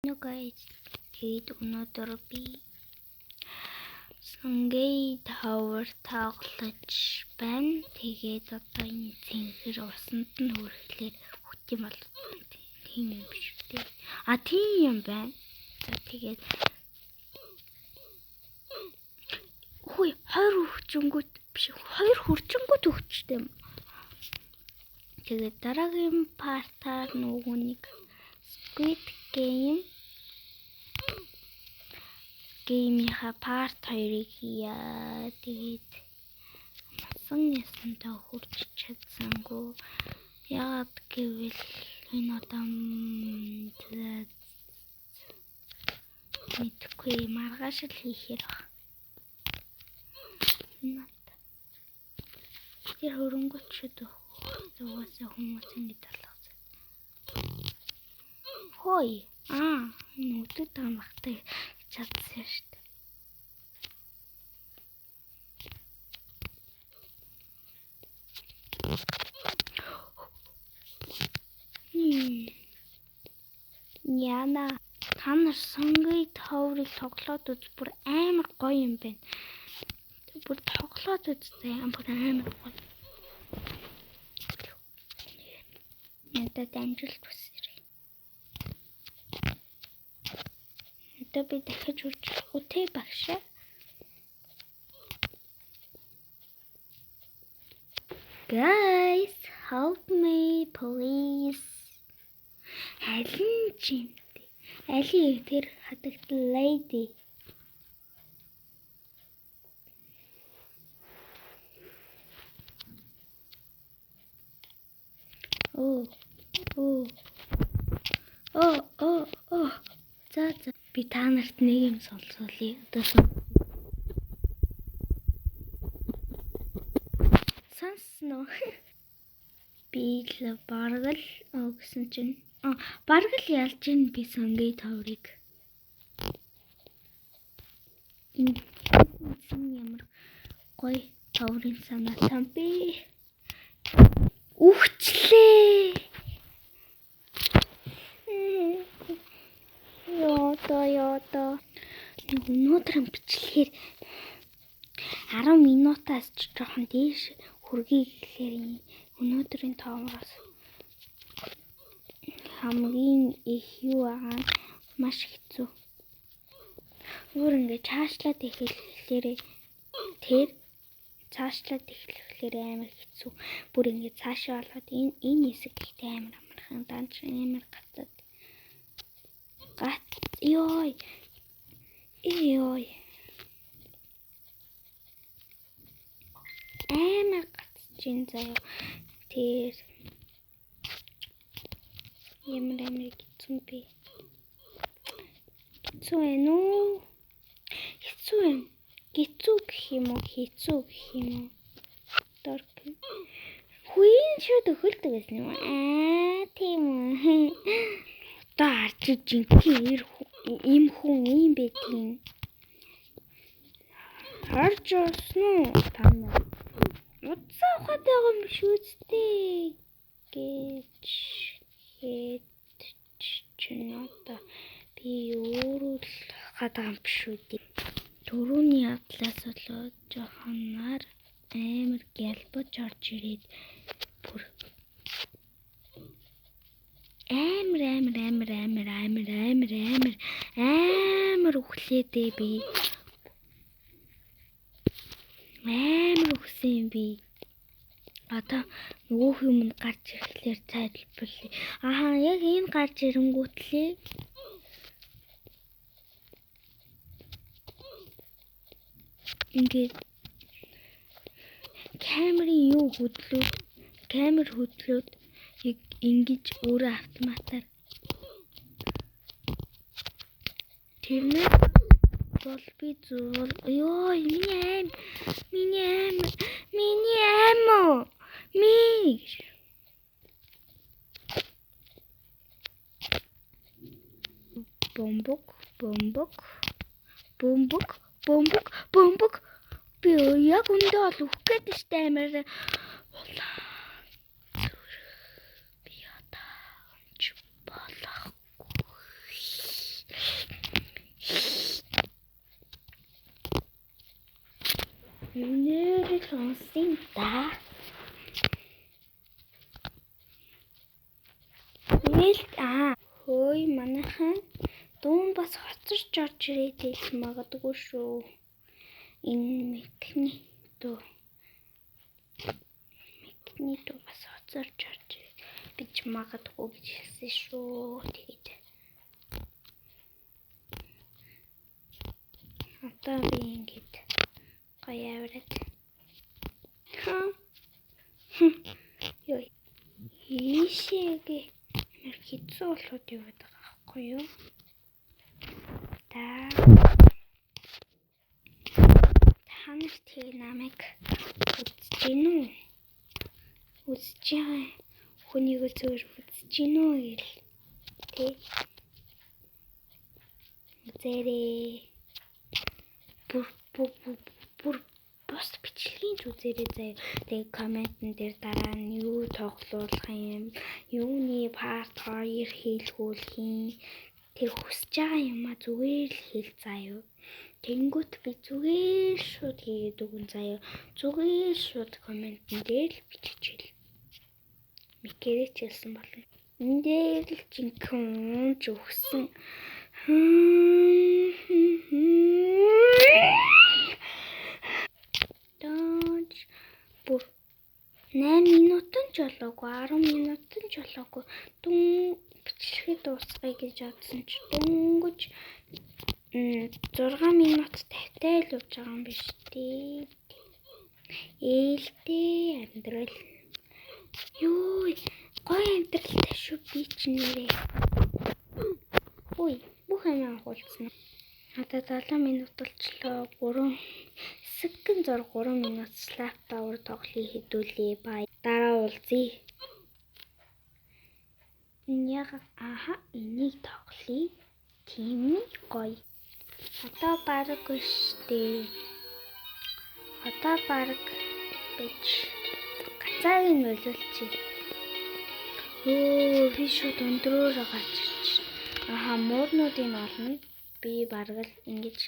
Hello guys, тэгээд өнөөдөр би Sungay Tower тоглож байна. Тэгээд одоо энэ цэнхэр усанд нь хүрэхлээр хөтийн бол тийм юм биш үү? Тийм юм байна. За тэгээд хоёр хурцангууд биш, хоёр хурцангууд өгчтэй юм. Тэгээд дараагийн партаар нөгөөнийг Squid Game-ийнхаа part 2-ыг хийя. Тэгээд масан ясантаа хурж чадсангүй. Яагаад гэвэл энэ одоо мэдгүй маргааш л хийхээр баг. Тэр хөрөнгөч шүд угаасаа хүмүүс ингэ талхсан. Хой. Нүдэд тамхтай чадсан шүү дээ. Яна та нар Sungay Tower-ыг тоглоод үз, бүр амар гоё юм байна. Бүр тоглоод үзтээ бүр амар гоё. Надад амжилт хүсье. Одоо би дахиж үржих үтэй багшаа. Guys, help me please. Алин чимтэй. Али тэр хадагт lady. За би та нарт нэг юм сонсуулъя. Одоо сонсно. Би л бараг л гэсэн чинь бараг л ялж ийн би Sungay Tower-ыг. Ямар гоё таврын санаатай би. Үхчлээ. Ёо. Өнөөдөр бичлэхээр 10 минутаас ч жоохон дээш хүргэе гэхлээр өнөөдрийн тоомроос хамгийн их юу аа маш хэцүү. Өөр ингэ цаашлаад эхлэхлээр амар хэцүү. Бүр ингэ цаашаа болоод энэ хэсэг ихтэй амар амархан данч амар гацаад. Ёй. Амар гацчихин заяа. Тэр ямар хэцүү бэ? Хэцүү ээ нүү. Хэцүү юм. Хэцүү гэх юм уу? Дорк. Хүйн шууд өхөлдөг гэсэн юм. Тийм үү. Одоо харж жинхэнэ ийм хүн ийм байдгийн. Харж осноо та нар. Уцаа ухаад байгаа юм биш үстэй. Гэж одоо би өөрөө л гадаа юм биш үү. Төрөний явдлаас болоод жоохоноор амар гялбаж орж ирээд бүр амар үхлээдээ би. Амар үхсэн би. Одоо нөгөө юм гарч ирэхлээр цайлбарлая. Яг энэ гарч ирэнгүүтлээ. Ингээд камер хөдлөөд ингэж өөрөө автоматар тэрнээ бол би зөв. Ёй миний аим бомбок би яг өндөө ол үхэх гээд штэ амар. Би одоо болж болохгүй. сонсон да. Хөөе манайхан дуун бас хоцорч орж ирээд ил магадгүй шүү. Энэ микний дуу бас хоцорч орж бич магадгүй гэж хэлсэн шүү. Тэгээд одоо би ингэж гоё аваад ёо ийшээгээ хэцүү болоод яваад байгаа байхгүй юу? Та нар тэг намайг үзэж гин үү? Үзэж байгаа хүнийг зөвөр үзэж гин үү гэл тэг үзээрээ бүр бос бичлэгийн үзээрээ заяа. Тэгээ комментэн дээр дараа нь юу тоглуулах юм, юуны парт 2 хийлгүүлэх юм. Тэр хүсэж байгаа юмаа зүгээр л хийх заяа. Тэнгүүт би зүгээр шууд хийгээд өгөн заяа. Зүгээр шууд комментэн дээр л биччихэл. Микэрэж хэлсэн болно. Энд дээр л жинхэнэ өгсөн. Бүр 8 минутын ч болоогүй 10 минутын ч болоогүй дүн бичлэгээ дуусгая гэж бодсон чи дөнгөж 6 минут тавтай л явж байгаа юм биш үү? Ээлтэй амьдрал. Юу гоё амьдралтай шүү би ч нэрээ. Ой бүх амиа хулцсан. Надад 7 минут болчлоо. 3 минут лаптопор тоглоё хэдүүлээ. Бай. Дараа уулзъя. Энийг тоглоё. Тийм гоё. Одоо баг штэ. Одоо баг бич. Гацааг нь боловлчих. Би шууд өндрөөр гарч ирж. Муурнуудыг олно. Би бараг л ингэж